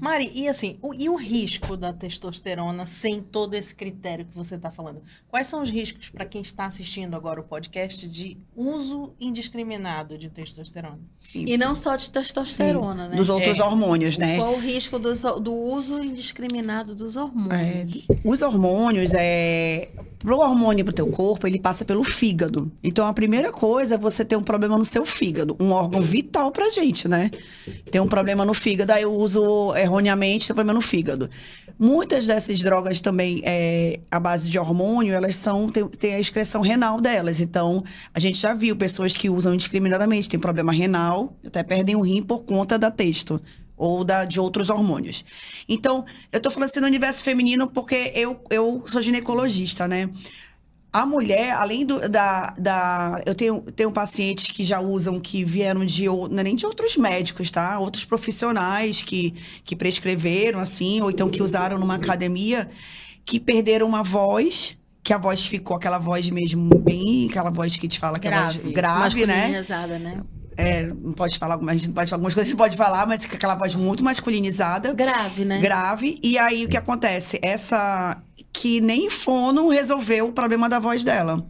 Mari, e assim, e o risco da testosterona sem todo esse critério que você está falando? Quais são os riscos para quem está assistindo agora o podcast de uso indiscriminado de testosterona? E não só de testosterona, Sim, né? dos outros hormônios, né? Qual o risco do uso indiscriminado dos hormônios? Os hormônios, pro hormônio pro teu corpo, ele passa pelo fígado. Então, a primeira coisa é você ter um problema no seu fígado. Um órgão vital pra gente, né? Tem um problema no fígado, aí eu uso erroneamente, tem um problema no fígado. Muitas dessas drogas também, à base de hormônio, elas tem a excreção renal delas. Então, a gente já viu pessoas que usam indiscriminadamente, tem problema renal, até perdem o rim por conta da testo ou de outros hormônios. Então, eu tô falando assim no universo feminino porque eu sou ginecologista, né? A mulher, além eu tenho pacientes que já usam, que vieram não é nem de outros médicos, tá? Outros profissionais que prescreveram, assim, ou então que usaram numa academia, que perderam uma voz, que a voz ficou aquela voz mesmo bem, aquela voz que te fala que é a voz grave, né? Masculinizada, né? Não pode falar, a gente não pode falar algumas coisas, a gente pode falar, mas com aquela voz muito masculinizada. Grave, né? Grave. E aí, o que acontece? Que nem fono resolveu o problema da voz dela.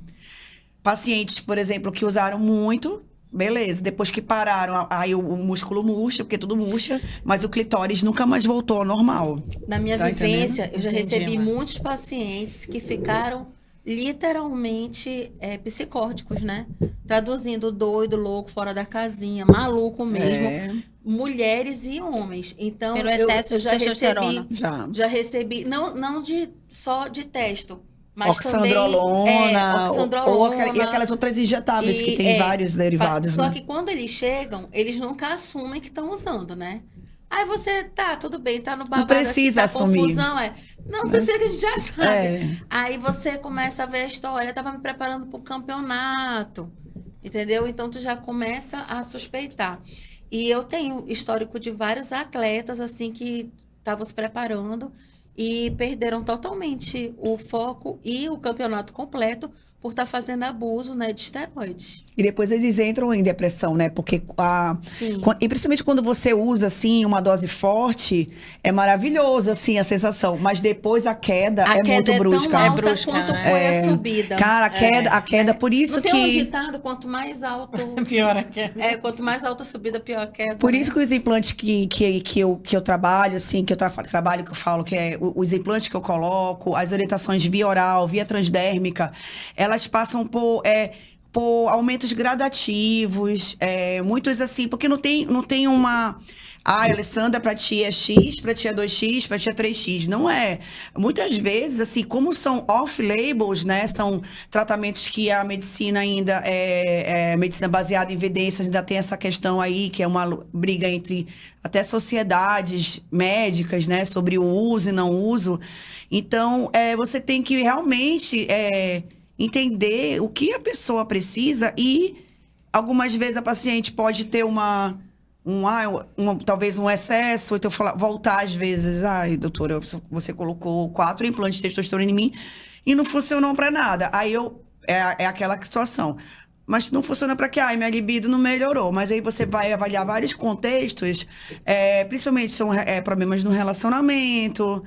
Pacientes, por exemplo, que usaram muito, beleza. Depois que pararam, aí o músculo murcha, porque tudo murcha, mas o clitóris nunca mais voltou ao normal. Na minha vivência, eu já Entendi, recebi Mari. muitos pacientes que ficaram literalmente psicóticos, né? Traduzindo, doido, louco, fora da casinha, maluco mesmo. Mulheres e homens. Então, Pelo excesso eu de já testosterona. recebi, já recebi, não só de testo, mas oxandrolona, oxandrolona. E aquelas outras injetáveis que tem vários derivados, Só né? que quando eles chegam, eles nunca assumem que estão usando, né? Aí você, tudo bem, tá no babado, Não precisa aqui, tá assumir. confusão, Não precisa, que a gente já sabe. É. Aí você começa a ver a história, eu tava me preparando para um campeonato, entendeu? Então tu já começa a suspeitar. E eu tenho histórico de vários atletas, assim, que estavam se preparando e perderam totalmente o foco e o campeonato completo por estar fazendo abuso, né, de esteroides. E depois eles entram em depressão, né? Porque Sim. E principalmente quando você usa, assim, uma dose forte, é maravilhoso, assim, a sensação. Mas depois a queda é muito brusca. Tão alta brusca, quanto né? foi a subida. Cara, a queda, por isso Não que... tem um ditado, quanto mais alto... Pior a queda. Quanto mais alta a subida, pior a queda. Por né? isso que os implantes que eu trabalho, assim, que eu falo, que é os implantes que eu coloco, as orientações via oral, via transdérmica, elas passam por aumentos gradativos, muitos assim, porque não tem uma... Alessandra, pra ti é X, pra ti é 2X, pra ti é 3X. Não é. Muitas vezes, assim, como são off-labels, né? São tratamentos que a medicina ainda medicina baseada em evidências, ainda tem essa questão aí, que é uma briga entre até sociedades médicas, né? Sobre o uso e não uso. Então, você tem que realmente entender o que a pessoa precisa e algumas vezes a paciente pode ter talvez um excesso, então voltar às vezes, ai, doutora, você colocou 4 implantes de testosterona em mim e não funcionou para nada. Aí é aquela situação. Mas não funciona para quê? Ai, minha libido não melhorou. Mas aí você vai avaliar vários contextos, principalmente são problemas no relacionamento,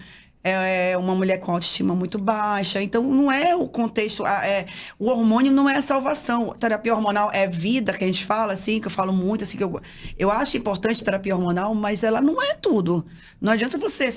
uma mulher com autoestima muito baixa. Então, não é o contexto... o hormônio não é a salvação. Terapia hormonal é vida, que a gente fala, assim, que eu falo muito, assim, que eu acho importante terapia hormonal, mas ela não é tudo. Não adianta você...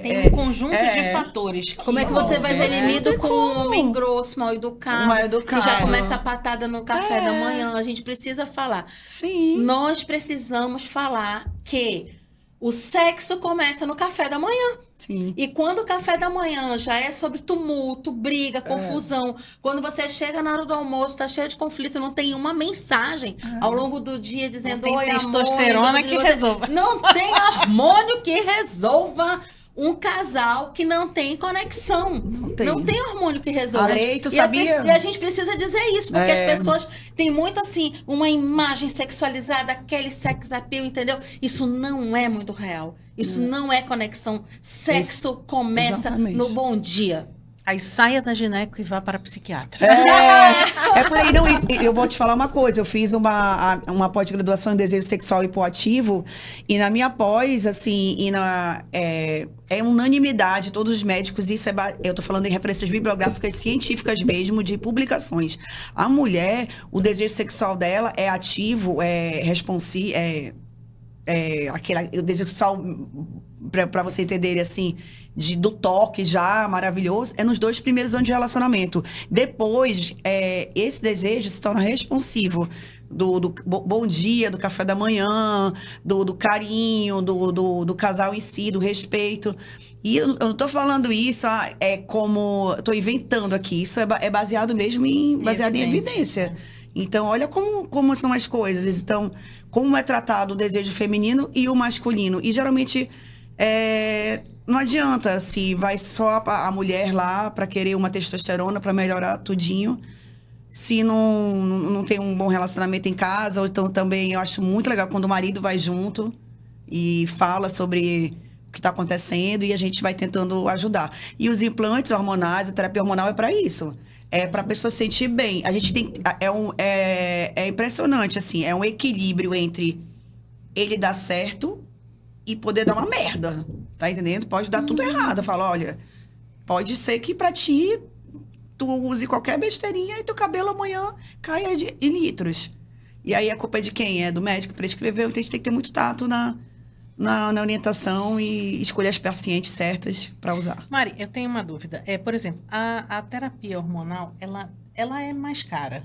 Tem um conjunto de fatores. Como é que você vai ter limite com um homem grosso, mal educado, que já começa a patada no café da manhã? A gente precisa falar. Sim. Nós precisamos falar que o sexo começa no café da manhã. Sim. E quando o café da manhã já é sobre tumulto, briga, confusão, quando você chega na hora do almoço, tá cheio de conflito, não tem uma mensagem ao longo do dia dizendo: Não oi, tem amor. testosterona que resolva. Não tem hormônio que resolva um casal que não tem conexão. Não tem hormônio que resolva. Ale, tu sabia? E a gente precisa dizer isso, porque as pessoas têm muito, assim, uma imagem sexualizada, aquele sex appeal, entendeu? Isso não é muito real. Isso não é conexão. Sexo começa Exatamente. no bom dia. Aí saia da gineco e vá para a psiquiatra. É por aí, não. Eu vou te falar uma coisa. Eu fiz uma pós-graduação em desejo sexual hipoativo e na minha pós, assim, é unanimidade, todos os médicos, eu tô falando em referências bibliográficas científicas mesmo, de publicações. A mulher, o desejo sexual dela é ativo, é responsivo, o desejo sexual, para você entender, assim, do toque já maravilhoso, é nos 2 primeiros anos de relacionamento. Depois, esse desejo se torna responsivo do bom dia, do café da manhã, do carinho, do casal em si, do respeito. E eu não tô falando isso, tô inventando aqui. Isso é baseado mesmo baseado em evidência. Então, olha como são as coisas. Então, como é tratado o desejo feminino e o masculino. E, geralmente, não adianta se vai só a mulher lá para querer uma testosterona para melhorar tudinho. Se não tem um bom relacionamento em casa, ou então também eu acho muito legal quando o marido vai junto e fala sobre o que está acontecendo e a gente vai tentando ajudar. E os implantes hormonais, a terapia hormonal é para isso. É para a pessoa se sentir bem. A gente tem... É impressionante, assim. É um equilíbrio entre ele dar certo e poder dar uma merda. Tá entendendo? Pode dar tudo errado. Eu falo, olha, pode ser que pra ti, tu use qualquer besteirinha e teu cabelo amanhã caia em litros. E aí a culpa é de quem? É do médico que prescreveu. Então a gente tem que ter muito tato na orientação e escolher as pacientes certas para usar. Mari, eu tenho uma dúvida. Por exemplo, a terapia hormonal, ela é mais cara.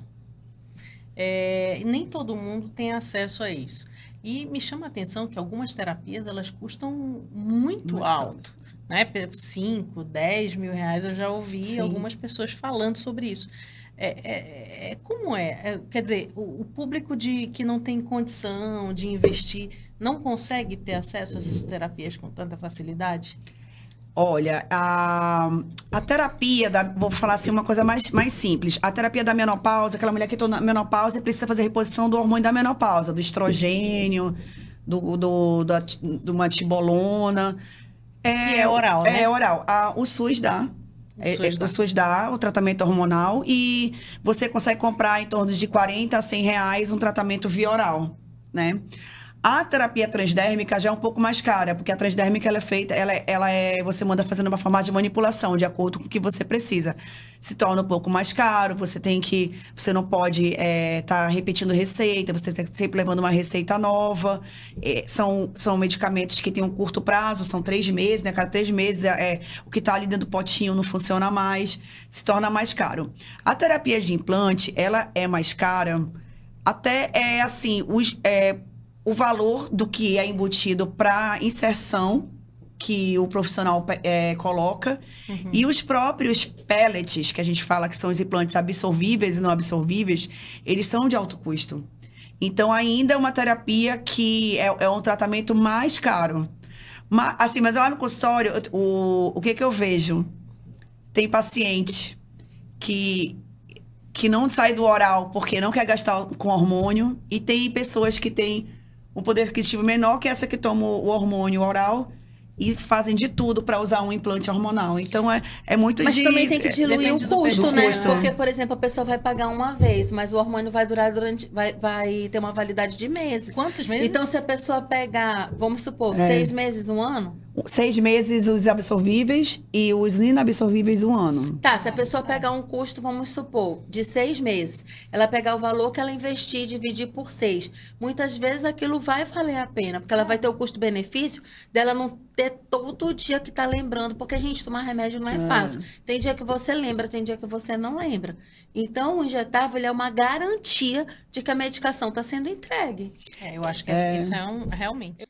Nem todo mundo tem acesso a isso. E me chama a atenção que algumas terapias, elas custam muito alto. Né? 5, 10 mil reais, eu já ouvi algumas pessoas falando sobre isso. Como é? Quer dizer, o público que não tem condição de investir não consegue ter acesso a essas terapias com tanta facilidade? Olha, a terapia, vou falar assim uma coisa mais simples. A terapia da menopausa, aquela mulher que está na menopausa precisa fazer reposição do hormônio da menopausa, do estrogênio, do uma tibolona. Que é oral, né? É oral. O SUS dá. O SUS dá o tratamento hormonal e você consegue comprar em torno de 40 a 100 reais um tratamento via oral, né? A terapia transdérmica já é um pouco mais cara, porque a transdérmica ela é feita, você manda fazendo uma forma de manipulação, de acordo com o que você precisa. Se torna um pouco mais caro, você não pode tá repetindo receita, você está sempre levando uma receita nova. São medicamentos que têm um curto prazo, são 3 meses, né? Cada 3 meses o que está ali dentro do potinho não funciona mais, se torna mais caro. A terapia de implante, ela é mais cara, até o valor do que é embutido para inserção que o profissional coloca. Uhum. E os próprios pellets, que a gente fala que são os implantes absorvíveis e não absorvíveis, eles são de alto custo. Então, ainda é uma terapia que é um tratamento mais caro. Mas lá no consultório, o que eu vejo? Tem paciente que não sai do oral porque não quer gastar com hormônio, e tem pessoas que têm um poder aquisitivo menor que essa que toma o hormônio oral e fazem de tudo para usar um implante hormonal. Então, é muito Mas também tem que diluir o custo, né? Custo. Porque, por exemplo, a pessoa vai pagar uma vez, mas o hormônio vai durar vai ter uma validade de meses. Quantos meses? Então, se a pessoa pegar, vamos supor, 6 meses, 1 ano? 6 meses os absorvíveis e os inabsorvíveis 1 ano. Tá, se a pessoa pegar um custo, vamos supor, de 6 meses, ela pegar o valor que ela investir e dividir por 6, muitas vezes aquilo vai valer a pena, porque ela vai ter o custo-benefício dela não ter todo dia que tá lembrando, porque, gente, tomar remédio não é fácil. Tem dia que você lembra, tem dia que você não lembra. Então, o injetável, ele é uma garantia de que a medicação está sendo entregue. Eu acho que isso realmente...